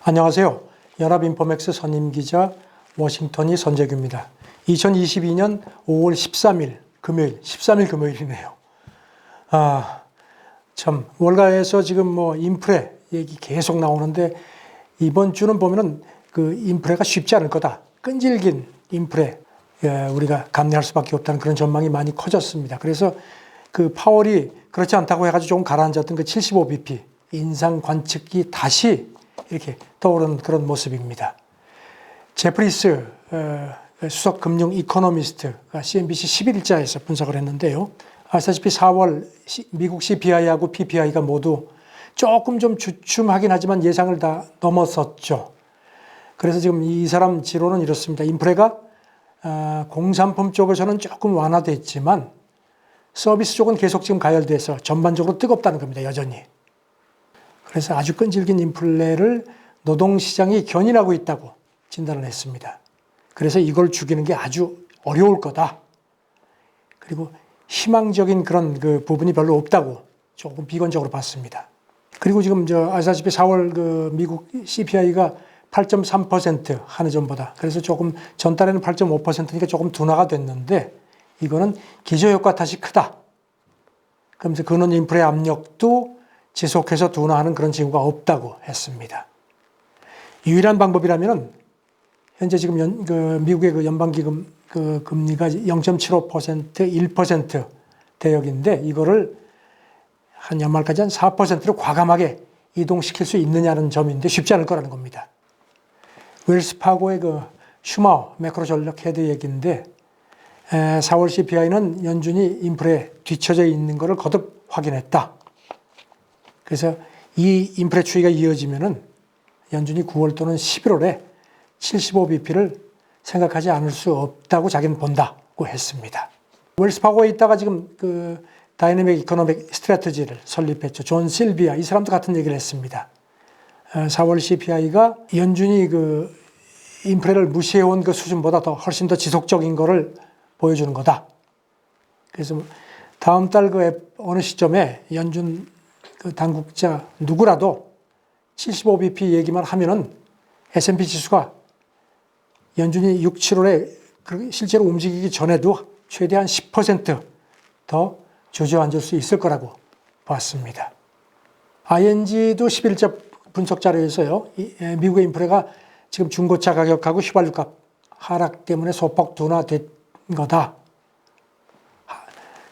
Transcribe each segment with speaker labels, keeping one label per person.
Speaker 1: 안녕하세요. 연합인포맥스 선임기자 워싱턴이 선재규입니다. 2022년 5월 13일 금요일, 13일 금요일이네요. 참 월가에서 지금 인플레 얘기 계속 나오는데 이번 주는 보면은 그 인플레가 쉽지 않을 거다. 끈질긴 인플레 우리가 감내할 수밖에 없다는 그런 전망이 많이 커졌습니다. 그래서 그 파월이 그렇지 않다고 해가지고 조금 가라앉았던 그 75bp 인상 관측이 다시 이렇게 떠오르는 그런 모습입니다. 제프리스 수석 금융 이코노미스트가 CNBC 11일자에서 분석을 했는데요. 아시다시피 4월 미국 CPI하고 PPI가 모두 조금 좀 주춤하긴 하지만 예상을 다 넘었었죠. 그래서 지금 이 사람 지로는 이렇습니다. 인플레가 공산품 쪽에서는 조금 완화됐지만 서비스 쪽은 계속 지금 가열돼서 전반적으로 뜨겁다는 겁니다. 여전히. 그래서 아주 끈질긴 인플레를 노동시장이 견인하고 있다고 진단을 했습니다. 그래서 이걸 죽이는 게 아주 어려울 거다. 그리고 희망적인 그런 그 부분이 별로 없다고 조금 비관적으로 봤습니다. 그리고 지금 아시다시피 4월 그 미국 CPI가 8.3% 하루 전보다. 그래서 조금 전달에는 8.5%니까 조금 둔화가 됐는데 이거는 기저효과 탓이 크다. 그러면서 근원 인플레 압력도 지속해서 둔화하는 그런 징후가 없다고 했습니다. 유일한 방법이라면은 현재 지금 미국의 그 연방기금 그 금리가 0.75%, 1% 대역인데 이거를 한 연말까지 한 4%로 과감하게 이동시킬 수 있느냐는 점인데 쉽지 않을 거라는 겁니다. 웰스파고의 그 슈마우 매크로 전략 헤드 얘기인데 4월 CPI는 연준이 인플레에 뒤처져 있는 것을 거듭 확인했다. 그래서 이 인플레 추이가 이어지면은 연준이 9월 또는 11월에 75bp를 생각하지 않을 수 없다고 자기는 본다고 했습니다. 웰스파고에 있다가 지금 그 다이내믹 이코노믹 스트래티지를 설립했죠. 존 실비아 이 사람도 같은 얘기를 했습니다. 4월 CPI가 연준이 그 인플레를 무시해온 그 수준보다 훨씬 더 지속적인 거를 보여주는 거다. 그래서 다음 달 그 어느 시점에 연준 그 당국자 누구라도 75bp 얘기만 하면은 S&P 지수가 연준이 6, 7월에 실제로 움직이기 전에도 최대한 10% 주저앉을 수 있을 거라고 봤습니다. ING도 11자 분석 자료에서요. 미국의 인플레가 지금 중고차 가격하고 휘발유값 하락 때문에 소폭 둔화된 거다.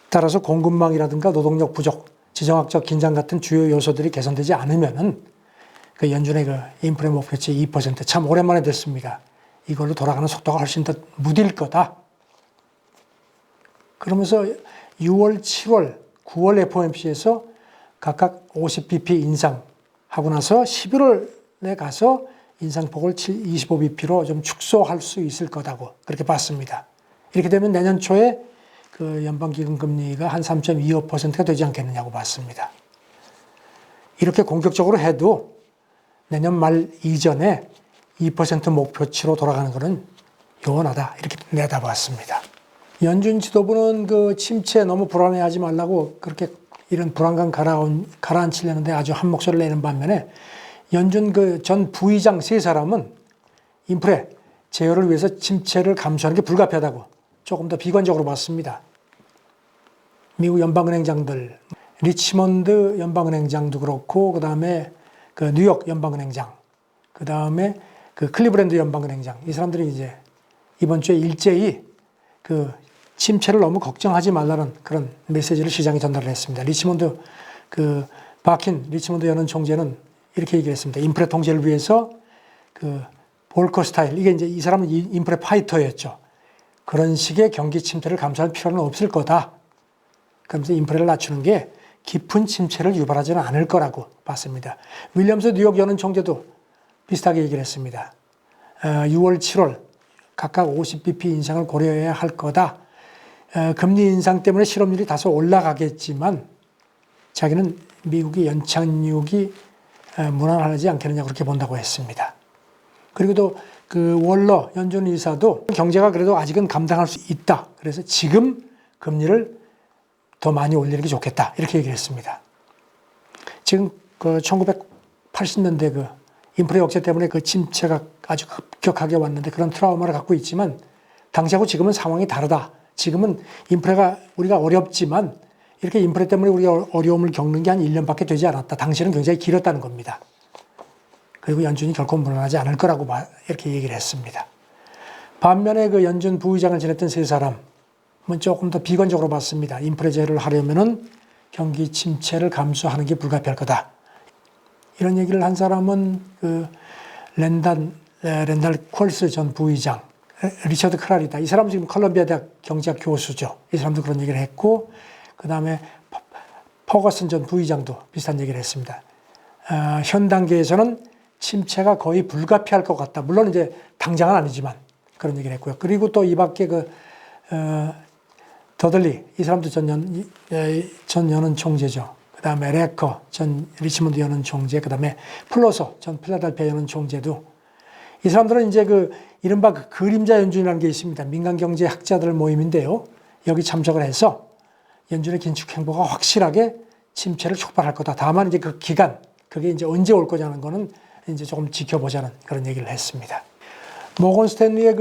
Speaker 1: 따라서 공급망이라든가 노동력 부족, 지정학적 긴장 같은 주요 요소들이 개선되지 않으면은 그 연준의 그 인플레 목표치 2% 참 오랜만에 됐습니다. 이걸로 돌아가는 속도가 훨씬 더 무딜 거다. 그러면서 6월, 7월, 9월 FOMC에서 각각 50bp 인상하고 나서 11월에 가서 인상폭을 25bp로 좀 축소할 수 있을 거다고 그렇게 봤습니다. 이렇게 되면 내년 초에 그 연방기금 금리가 한 3.25%가 되지 않겠느냐고 봤습니다. 이렇게 공격적으로 해도 내년 말 이전에 2% 목표치로 돌아가는 것은 요원하다 이렇게 내다봤습니다. 연준 지도부는 그 침체 너무 불안해하지 말라고 그렇게 이런 불안감 가라앉히려는데 아주 한 목소리를 내는 반면에 연준 그 전 부의장 세 사람은 인플레 제어를 위해서 침체를 감수하는 게 불가피하다고 조금 더 비관적으로 봤습니다. 미국 연방은행장들, 리치몬드 연방은행장도 그렇고, 그 다음에 그 뉴욕 연방은행장, 그 다음에 그 클리브랜드 연방은행장, 이 사람들이 이제 이번 주에 일제히 그 침체를 너무 걱정하지 말라는 그런 메시지를 시장에 전달을 했습니다. 리치몬드 그 바킨 리치몬드 연은 총재는 이렇게 얘기했습니다. 인플레 통제를 위해서 그 볼커 스타일, 이게 이제 이 사람은 인플레 파이터였죠. 그런 식의 경기 침체를 감수할 필요는 없을 거다. 그러면서 인플레를 낮추는 게 깊은 침체를 유발하지는 않을 거라고 봤습니다. 윌리엄스 뉴욕 연은 총재도 비슷하게 얘기를 했습니다. 6월, 7월 각각 50bp 인상을 고려해야 할 거다. 금리 인상 때문에 실업률이 다소 올라가겠지만 자기는 미국의 연착륙이 무난하지 않겠느냐 그렇게 본다고 했습니다. 그리고 또 그 월러 연준 이사도 경제가 그래도 아직은 감당할 수 있다. 그래서 지금 금리를 더 많이 올리는 게 좋겠다. 이렇게 얘기를 했습니다. 지금 그 1980년대 그 인플레 억제 때문에 그 침체가 아주 급격하게 왔는데 그런 트라우마를 갖고 있지만 당시하고 지금은 상황이 다르다. 지금은 인플레가 우리가 어렵지만 이렇게 인플레 때문에 우리가 어려움을 겪는 게 한 1년밖에 되지 않았다. 당시는 굉장히 길었다는 겁니다. 그리고 연준이 결코 물러나지 않을 거라고 이렇게 얘기를 했습니다. 반면에 그 연준 부의장을 지냈던 세 사람은 조금 더 비관적으로 봤습니다. 인플레 제어를 하려면은 경기 침체를 감수하는 게 불가피할 거다. 이런 얘기를 한 사람은 그 랜달 퀄스 전 부의장, 리처드 크랄이다. 이 사람은 지금 컬럼비아 대학 경제학 교수죠. 이 사람도 그런 얘기를 했고, 그 다음에 퍼거슨 전 부의장도 비슷한 얘기를 했습니다. 현 단계에서는 침체가 거의 불가피할 것 같다. 물론 이제 당장은 아니지만 그런 얘기를 했고요. 그리고 또 이 밖에 더들리, 이 사람도 전 연은 총재죠. 그 다음에 레커 전 리치몬드 연은 총재, 그 다음에 플로서 전 필라델피아 연은 총재도 이 사람들은 이제 이른바 그림자 연준이라는 게 있습니다. 민간 경제 학자들 모임인데요. 여기 참석을 해서 연준의 긴축 행보가 확실하게 침체를 촉발할 거다. 다만 이제 그 기간, 그게 이제 언제 올 거냐는 거는 이제 조금 지켜보자는 그런 얘기를 했습니다. 모건 스탠리의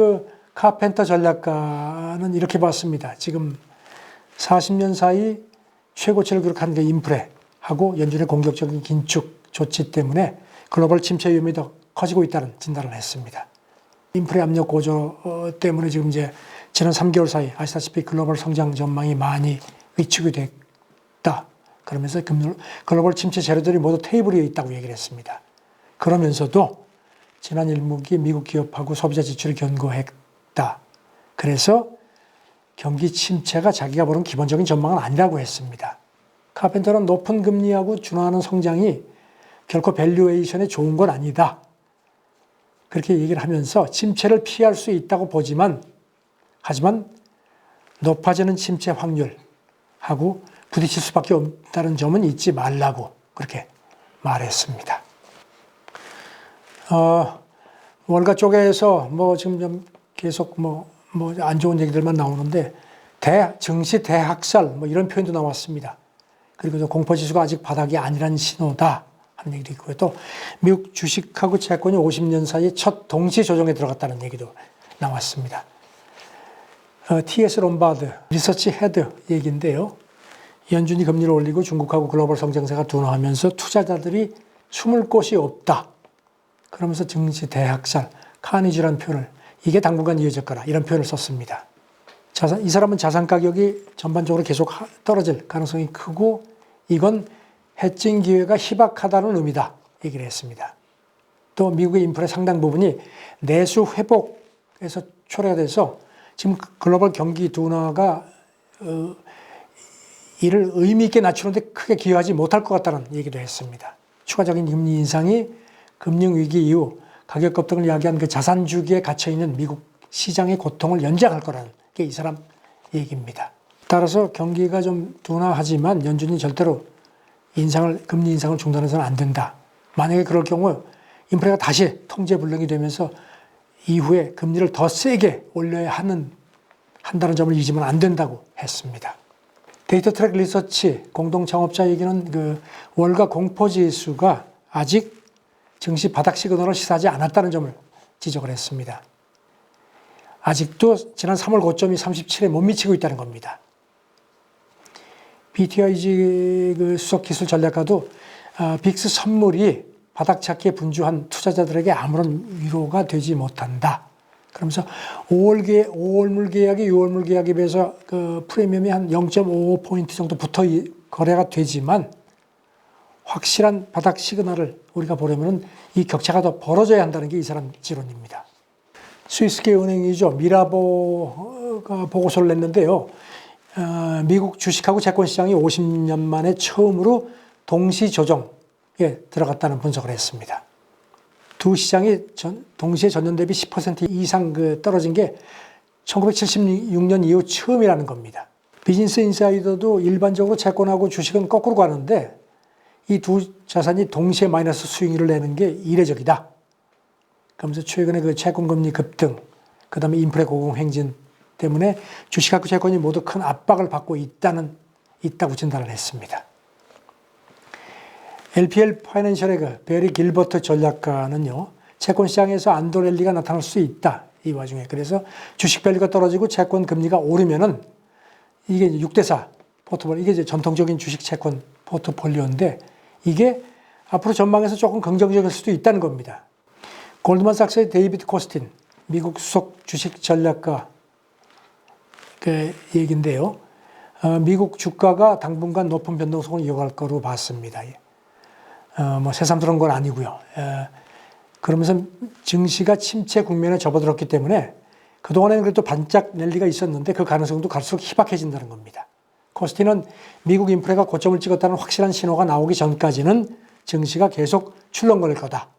Speaker 1: 카펜터 전략가는 이렇게 봤습니다. 지금 40년 사이 최고치를 기록한 게 인플레하고 연준의 공격적인 긴축 조치 때문에 글로벌 침체 위험이 더 커지고 있다는 진단을 했습니다. 인플레 압력 고조 때문에 지금 이제 지난 3개월 사이 아시다시피 글로벌 성장 전망이 많이 위축이 됐다. 그러면서 글로벌 침체 재료들이 모두 테이블 위에 있다고 얘기를 했습니다. 그러면서도 지난 1분기 미국 기업하고 소비자 지출이 견고했다. 그래서 경기 침체가 자기가 보는 기본적인 전망은 아니라고 했습니다. 카펜터는 높은 금리하고 준화하는 성장이 결코 밸류에이션에 좋은 건 아니다. 그렇게 얘기를 하면서 침체를 피할 수 있다고 보지만 하지만 높아지는 침체 확률하고 부딪힐 수밖에 없다는 점은 잊지 말라고 그렇게 말했습니다. 월가 쪽에서 지금 좀 계속 안 좋은 얘기들만 나오는데 증시 대학살 이런 표현도 나왔습니다. 그리고 공포지수가 아직 바닥이 아니란 신호다 하는 얘기도 있고요. 또 미국 주식하고 채권이 50년 사이에 첫 동시 조정에 들어갔다는 얘기도 나왔습니다. TS 롬바드 리서치 헤드 얘기인데요. 연준이 금리를 올리고 중국하고 글로벌 성장세가 둔화하면서 투자자들이 숨을 곳이 없다. 그러면서 증시 대학살, 카니지라는 표현을 이게 당분간 이어질 거라 이런 표현을 썼습니다. 이 사람은 자산 가격이 전반적으로 계속 떨어질 가능성이 크고 이건 해칭 기회가 희박하다는 의미다 얘기를 했습니다. 또 미국의 인플레 상당 부분이 내수 회복에서 초래가 돼서 지금 글로벌 경기 둔화가 이를 의미 있게 낮추는데 크게 기여하지 못할 것 같다는 얘기도 했습니다. 추가적인 금리 인상이 금융위기 이후 가격 급등을 야기한 그 자산 주기에 갇혀있는 미국 시장의 고통을 연장할 거라는 게 이 사람 얘기입니다. 따라서 경기가 좀 둔화하지만 연준이 절대로 금리 인상을 중단해서는 안 된다. 만약에 그럴 경우 인플레가 다시 통제 불능이 되면서 이후에 금리를 더 세게 올려야 한다는 점을 잊으면 안 된다고 했습니다. 데이터 트랙 리서치 공동 창업자 얘기는 월가 공포지수가 아직 증시 바닥 시그널을 시사하지 않았다는 점을 지적을 했습니다. 아직도 지난 3월 고점이 37에 못 미치고 있다는 겁니다. BTIG 수석기술 전략가도 빅스 선물이 바닥 찾기에 분주한 투자자들에게 아무런 위로가 되지 못한다. 그러면서 5월물 계약이 6월물 계약에 비해서 프리미엄이 한 0.55포인트 정도 붙어 거래가 되지만 확실한 바닥 시그널을 우리가 보려면 이 격차가 더 벌어져야 한다는 게 이 사람 지론입니다. 스위스계 은행이죠. 미라보가 보고서를 냈는데요. 미국 주식하고 채권 시장이 50년 만에 처음으로 동시 조정에 들어갔다는 분석을 했습니다. 두 시장이 동시에 전년 대비 10% 이상 떨어진 게 1976년 이후 처음이라는 겁니다. 비즈니스 인사이더도 일반적으로 채권하고 주식은 거꾸로 가는데 이 두 자산이 동시에 마이너스 수익률을 내는 게 이례적이다. 그러면서 최근에 채권금리 급등, 그 다음에 인플레 고공행진 때문에 주식하고 채권이 모두 큰 압박을 받고 있다고 진단을 했습니다. LPL 파이낸셜의 그 베리 길버트 전략가는요, 채권 시장에서 안도 랠리가 나타날 수 있다. 이 와중에. 그래서 주식 밸류가 떨어지고 채권 금리가 오르면은 이게 6대4 포트폴리오, 이게 이제 전통적인 주식 채권 포트폴리오인데 이게 앞으로 전망에서 조금 긍정적일 수도 있다는 겁니다. 골드만삭스의 데이비드 코스틴, 미국 수석 주식 전략가 그 얘기인데요. 미국 주가가 당분간 높은 변동성을 이어갈 거로 봤습니다. 뭐 새삼스러운 건 아니고요. 그러면서 증시가 침체 국면에 접어들었기 때문에 그동안에는 그래도 반짝 랠리가 있었는데 그 가능성도 갈수록 희박해진다는 겁니다. 코스틴은 미국 인플레가 고점을 찍었다는 확실한 신호가 나오기 전까지는 증시가 계속 출렁거릴 거다.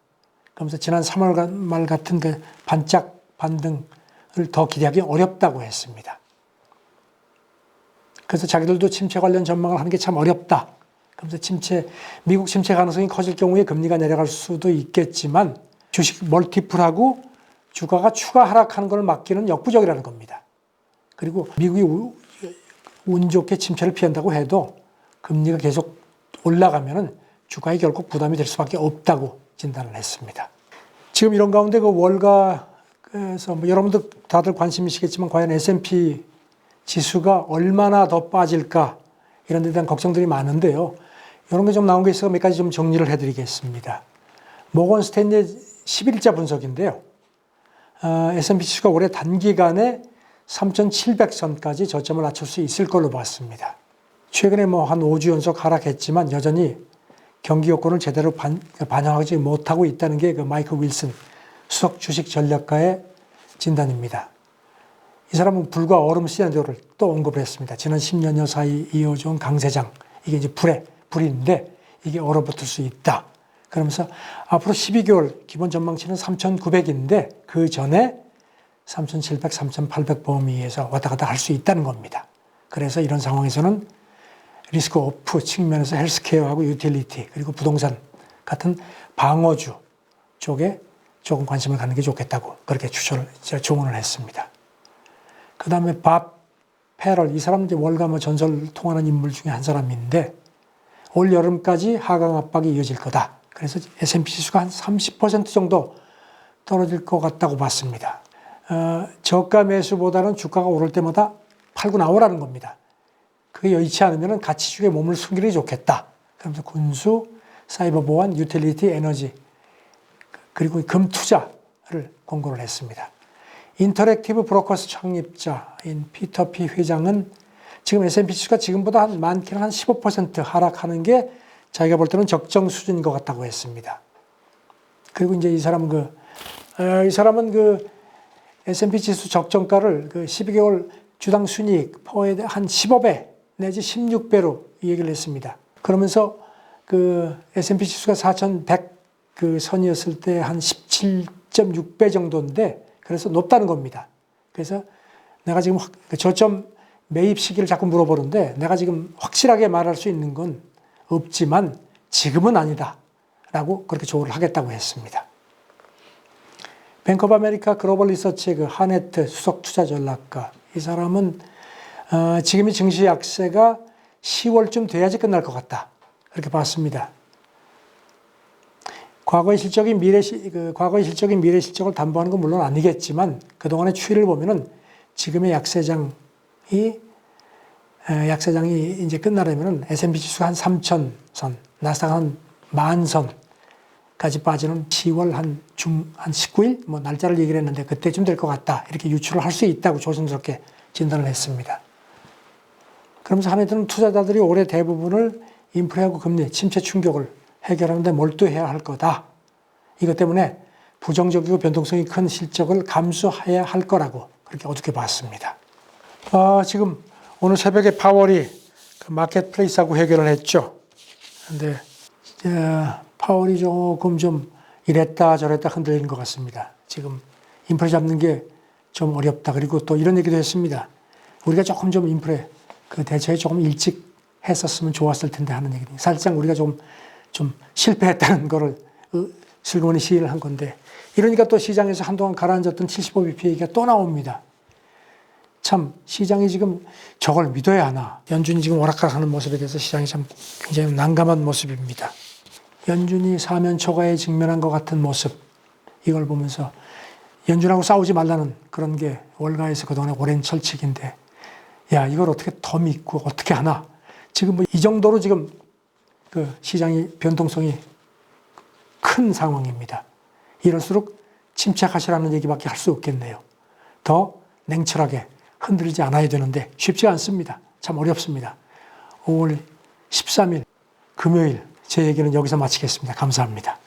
Speaker 1: 그러면서 지난 3월 말 같은 그 반짝 반등을 더 기대하기 어렵다고 했습니다. 그래서 자기들도 침체 관련 전망을 하는 게 참 어렵다. 그러면서 미국 침체 가능성이 커질 경우에 금리가 내려갈 수도 있겠지만 주식 멀티플하고 주가가 추가 하락하는 걸 막기는 역부족이라는 겁니다. 그리고 미국이 운 좋게 침체를 피한다고 해도 금리가 계속 올라가면은 주가에 결국 부담이 될 수밖에 없다고 진단을 했습니다. 지금 이런 가운데 그 월가에서 뭐 여러분들 다들 관심이시겠지만 과연 S&P 지수가 얼마나 더 빠질까 이런 데 대한 걱정들이 많은데요. 이런 게 좀 나온 게 있어서 몇 가지 좀 정리를 해드리겠습니다. 모건 스탠리의 10일자 분석인데요. S&P 지수가 올해 단기간에 3,700선까지 저점을 낮출 수 있을 걸로 봤습니다. 최근에 뭐 한 5주 연속 하락했지만 여전히 경기 여건을 제대로 반영하지 못하고 있다는 게 그 마이클 윌슨 수석 주식 전략가의 진단입니다. 이 사람은 불과 얼음 시나리오를 또 언급을 했습니다. 지난 10년여 사이 이어져온 강세장, 이게 이제 불인데 이게 얼어붙을 수 있다. 그러면서 앞으로 12개월 기본 전망치는 3,900인데 그 전에 3,700, 3,800 범위에서 왔다 갔다 할 수 있다는 겁니다. 그래서 이런 상황에서는 리스크 오프 측면에서 헬스케어하고 유틸리티 그리고 부동산 같은 방어주 쪽에 조금 관심을 갖는 게 좋겠다고 그렇게 조언을 했습니다. 그 다음에 밥 페럴, 이 사람은 이제 월가 뭐 전설 통하는 인물 중에 한 사람인데 올 여름까지 하강 압박이 이어질 거다. 그래서 S&P 지수가 한 30% 정도 떨어질 것 같다고 봤습니다. 저가 매수보다는 주가가 오를 때마다 팔고 나오라는 겁니다. 그게 여의치 않으면 가치주에 몸을 숨기는 게 좋겠다. 그러면서 군수, 사이버 보안, 유틸리티, 에너지 그리고 금 투자를 권고를 했습니다. 인터랙티브 브로커스 창립자인 피터 피 회장은 지금 S&P 지수가 지금보다 많게는 한 15% 하락하는 게 자기가 볼 때는 적정 수준인 것 같다고 했습니다. 그리고 이제 이 사람은 그 S&P 지수 적정가를 그 12개월 주당 순이익 퍼에 한 15배 내지 16배로 얘기를 했습니다. 그러면서 그 S&P 지수가 4,100 그 선이었을 때 한 17.6배 정도인데 그래서 높다는 겁니다. 그래서 내가 지금 저점 매입 시기를 자꾸 물어보는데 내가 지금 확실하게 말할 수 있는 건 없지만 지금은 아니다 라고 그렇게 조언을 하겠다고 했습니다. 뱅크 오브 아메리카 글로벌 리서치의 그 하네트 수석 투자 전략가, 이 사람은 지금의 증시 약세가 10월쯤 돼야지 끝날 것 같다 그렇게 봤습니다. 과거의 실적인 미래 실적을 담보하는 건 물론 아니겠지만 그동안의 추이를 보면은 지금의 약세장이 이제 끝나려면은 S&P 지수가 한 3,000선, 나스닥 한 10,000선까지 빠지는 10월 한 19일 뭐 날짜를 얘기를 했는데 그때쯤 될 것 같다 이렇게 유추를 할 수 있다고 조심스럽게 진단을 했습니다. 그러면서 하네트는 투자자들이 올해 대부분을 인플레하고 금리 침체 충격을 해결하는 데 몰두해야 할 거다. 이것 때문에 부정적이고 변동성이 큰 실적을 감수해야 할 거라고 그렇게 어둡게 봤습니다. 지금 오늘 새벽에 파월이 그 마켓플레이스하고 해결을 했죠. 그런데 파월이 조금 좀 이랬다 저랬다 흔들리는 것 같습니다. 지금 인플레 잡는 게 좀 어렵다. 그리고 또 이런 얘기도 했습니다. 우리가 조금 좀 인플레 그 대처에 조금 일찍 했었으면 좋았을 텐데 하는 얘기입니다. 사실상 우리가 좀 실패했다는 거를 슬그머니 시인을 한 건데 이러니까 또 시장에서 한동안 가라앉았던 75bp 얘기가 또 나옵니다. 참 시장이 지금 저걸 믿어야 하나. 연준이 지금 오락가락하는 모습에 대해서 시장이 참 굉장히 난감한 모습입니다. 연준이 사면초가에 직면한 것 같은 모습, 이걸 보면서 연준하고 싸우지 말라는 그런 게 월가에서 그동안의 오랜 철칙인데, 야, 이걸 어떻게 더 믿고 어떻게 하나? 지금 뭐 이 정도로 지금 그 시장이 변동성이 큰 상황입니다. 이럴수록 침착하시라는 얘기밖에 할 수 없겠네요. 더 냉철하게 흔들리지 않아야 되는데 쉽지 않습니다. 참 어렵습니다. 5월 13일 금요일 제 얘기는 여기서 마치겠습니다. 감사합니다.